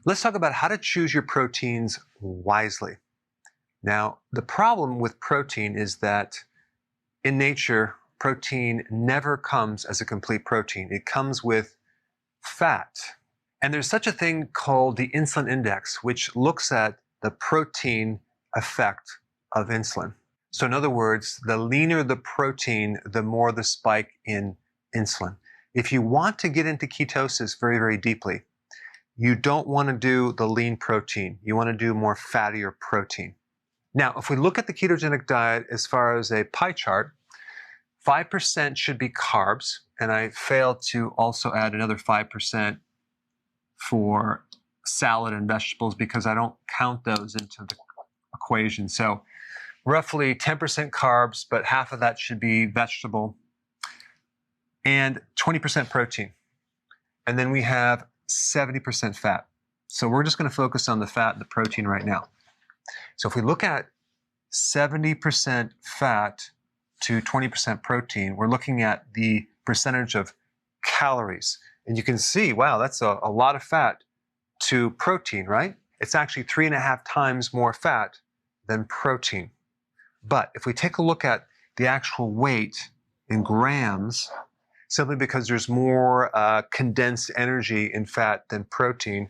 Let's talk about how to choose your proteins wisely. Now, the problem with protein is that in nature, protein never comes as a complete protein. It comes with fat. And there's such a thing called the insulin index, which looks at the protein effect of insulin. So in other words, the leaner the protein, the more the spike in insulin. If you want to get into ketosis very, very deeply, you don't want to do the lean protein. You want to do more fattier protein. Now, if we look at the ketogenic diet as far as a pie chart, 5% should be carbs, and I failed to also add another 5% for salad and vegetables because I don't count those into the equation. So roughly 10% carbs, but half of that should be vegetable, and 20% protein. And then we have 70% fat. So we're just going to focus on the fat and the protein right now. So if we look at 70% fat to 20% protein, we're looking at the percentage of calories. And you can see, wow, that's a lot of fat to protein, right? It's actually 3.5 times more fat than protein. But if we take a look at the actual weight in grams, simply because there's more condensed energy in fat than protein,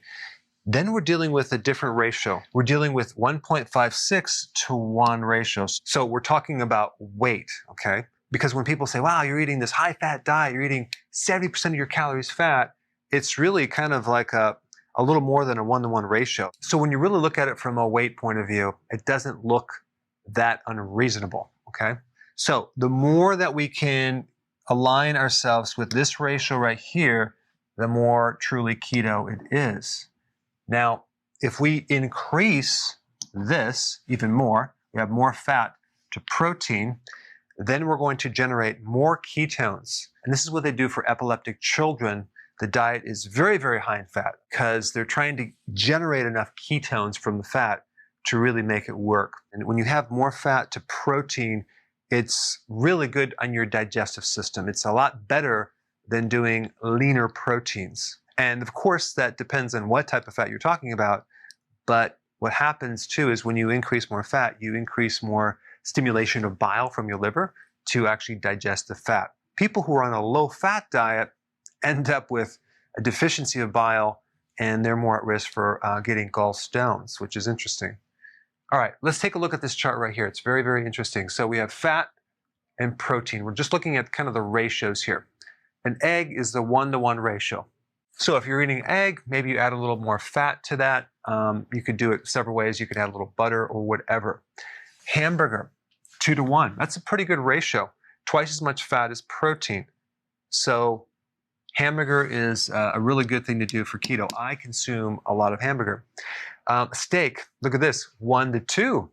then we're dealing with a different ratio. We're dealing with 1.56 to 1 ratio. So we're talking about weight, okay? Because when people say, wow, you're eating this high-fat diet, you're eating 70% of your calories fat, it's really kind of like a little more than a 1-to-1 ratio. So when you really look at it from a weight point of view, it doesn't look that unreasonable, okay? So the more that we can align ourselves with this ratio right here, the more truly keto it is. Now, if we increase this even more, we have more fat to protein, then we're going to generate more ketones. And this is what they do for epileptic children. The diet is very, very high in fat because they're trying to generate enough ketones from the fat to really make it work. And when you have more fat to protein, it's really good on your digestive system. It's a lot better than doing leaner proteins. And of course, that depends on what type of fat you're talking about. But what happens too is when you increase more fat, you increase more stimulation of bile from your liver to actually digest the fat. People who are on a low-fat diet end up with a deficiency of bile, and they're more at risk for getting gallstones, which is interesting. All right, let's take a look at this chart right here. It's very, very interesting. So we have fat and protein. We're just looking at kind of the ratios here. An egg is the 1-to-1 ratio. So if you're eating egg, maybe you add a little more fat to that. You could do it several ways. You could add a little butter or whatever. Hamburger, 2-to-1. That's a pretty good ratio. Twice as much fat as protein. So hamburger is a really good thing to do for keto. I consume a lot of hamburger. Steak, look at this, 1-to-2.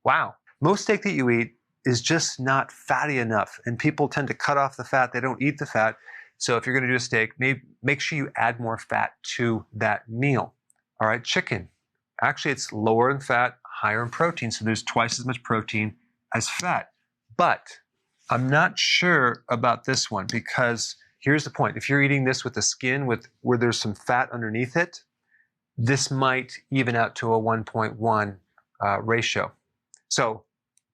Wow. Most steak that you eat is just not fatty enough, and people tend to cut off the fat. They don't eat the fat. So if you're going to do a steak, make sure you add more fat to that meal. All right, chicken. Actually, it's lower in fat, higher in protein, so there's twice as much protein as fat. But I'm not sure about this one because here's the point. If you're eating this with the skin where there's some fat underneath it, this might even out to a 1.1 ratio. So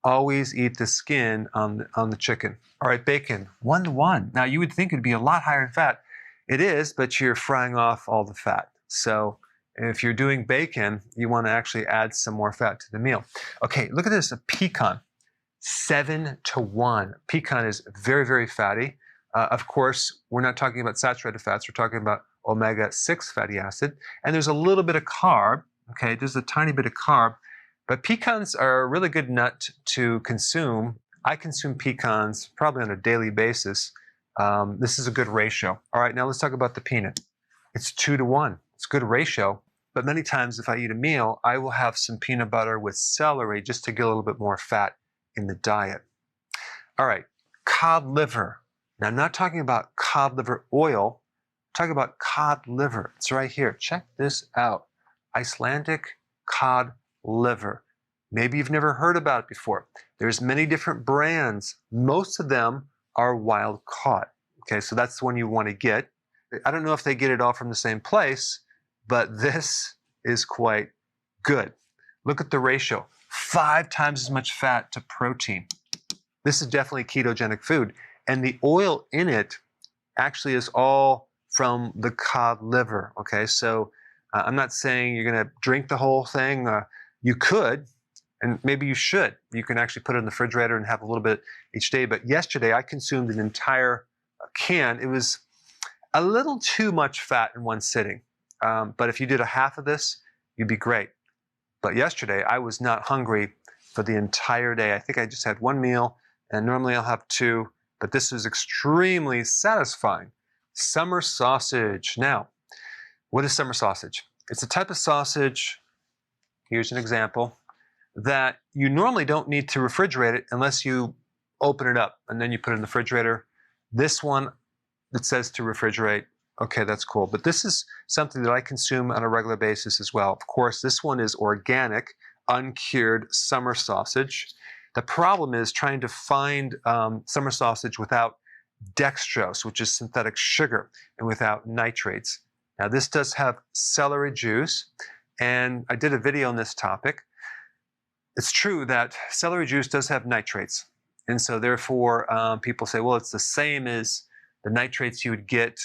always eat the skin on the chicken. All right, bacon, 1-to-1. Now you would think it'd be a lot higher in fat. It is, but you're frying off all the fat. So if you're doing bacon, you want to actually add some more fat to the meal. Okay, look at this, a pecan, 7-to-1. Pecan is very, very fatty. Of course, we're not talking about saturated fats. We're talking about omega-6 fatty acid. And there's a little bit of carb. Okay, there's a tiny bit of carb. But pecans are a really good nut to consume. I consume pecans probably on a daily basis. This is a good ratio. All right, now let's talk about the peanut. It's 2-to-1. It's a good ratio. But many times if I eat a meal, I will have some peanut butter with celery just to get a little bit more fat in the diet. All right, cod liver. Now, I'm not talking about cod liver oil. I'm talking about cod liver. It's right here. Check this out. Icelandic cod liver. Maybe you've never heard about it before. There's many different brands. Most of them are wild caught. Okay, so that's the one you want to get. I don't know if they get it all from the same place, but this is quite good. Look at the ratio, 5 times as much fat to protein. This is definitely ketogenic food. And the oil in it actually is all from the cod liver, okay? So I'm not saying you're gonna drink the whole thing. You could, and maybe you should. You can actually put it in the refrigerator and have a little bit each day. But yesterday I consumed an entire can. It was a little too much fat in one sitting. But if you did a half of this, you'd be great. But yesterday I was not hungry for the entire day. I think I just had one meal, and normally I'll have 2, but this was extremely satisfying. Summer sausage. Now, what is summer sausage? It's a type of sausage, here's an example, that you normally don't need to refrigerate it unless you open it up and then you put it in the refrigerator. This one, it says to refrigerate. Okay, that's cool. But this is something that I consume on a regular basis as well. Of course, this one is organic, uncured summer sausage. The problem is trying to find summer sausage without dextrose, which is synthetic sugar, and without nitrates. Now, this does have celery juice, and I did a video on this topic. It's true that celery juice does have nitrates, and so therefore people say, well, it's the same as the nitrates you would get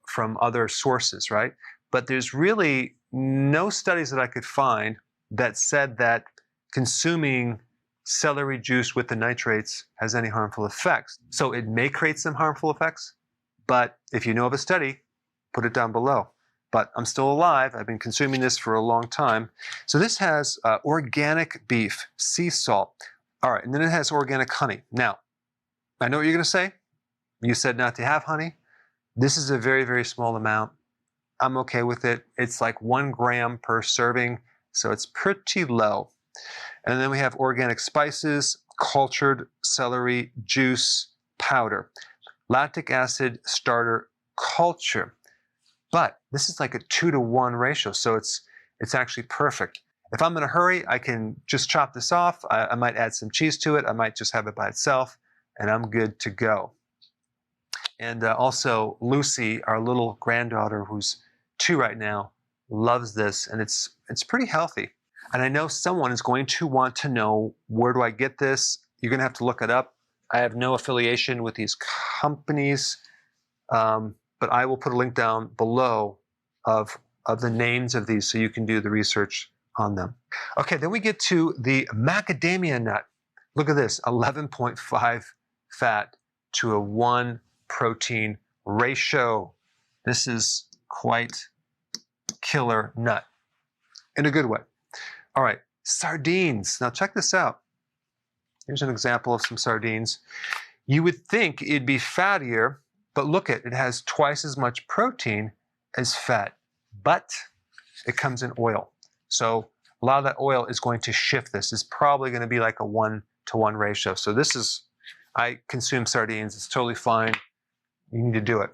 from other sources, right? But there's really no studies that I could find that said that consuming celery juice with the nitrates has any harmful effects. So it may create some harmful effects, but if you know of a study, put it down below. But I'm still alive. I've been consuming this for a long time. So this has organic beef, sea salt. All right, and then it has organic honey. Now, I know what you're going to say. You said not to have honey. This is a very, very small amount. I'm okay with it. It's like 1 gram per serving, so it's pretty low. And then we have organic spices, cultured celery juice powder, lactic acid starter culture. But this is like a 2-to-1 ratio, so it's actually perfect. If I'm in a hurry, I can just chop this off. I might add some cheese to it. I might just have it by itself, and I'm good to go. And also, Lucy, our little granddaughter, who's 2 right now, loves this, and it's pretty healthy. And I know someone is going to want to know, where do I get this? You're going to have to look it up. I have no affiliation with these companies, but I will put a link down below of the names of these so you can do the research on them. Okay, then we get to the macadamia nut. Look at this, 11.5 fat to a 1 protein ratio. This is quite killer nut in a good way. All right, sardines. Now check this out. Here's an example of some sardines. You would think it'd be fattier, but look at it, has twice as much protein as fat, but it comes in oil. So a lot of that oil is going to shift this. It's probably going to be like a 1-to-1 ratio. So this is, I consume sardines. It's totally fine. You need to do it.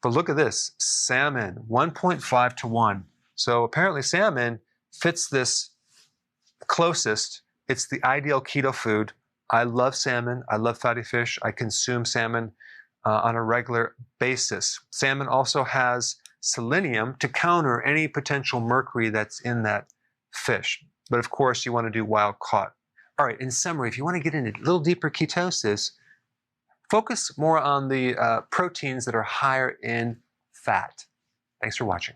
But look at this, salmon, 1.5 to 1. So apparently salmon fits this closest. It's the ideal keto food. I love salmon. I love fatty fish. I consume salmon on a regular basis. Salmon also has selenium to counter any potential mercury that's in that fish. But of course, you want to do wild caught. All right, in summary, if you want to get into a little deeper ketosis, focus more on the proteins that are higher in fat. Thanks for watching.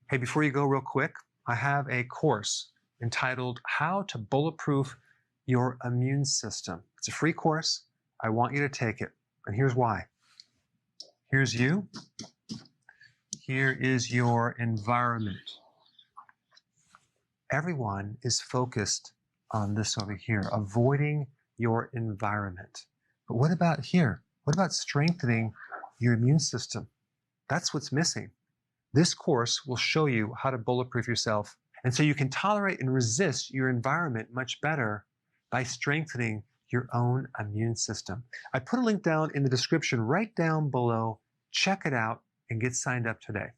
Hey, before you go real quick, I have a course entitled How to Bulletproof Your Immune System. It's a free course. I want you to take it. And here's why. Here's you. Here is your environment. Everyone is focused on this over here, avoiding your environment. But what about here? What about strengthening your immune system? That's what's missing. This course will show you how to bulletproof yourself, and so you can tolerate and resist your environment much better by strengthening your own immune system. I put a link down in the description right down below. Check it out and get signed up today.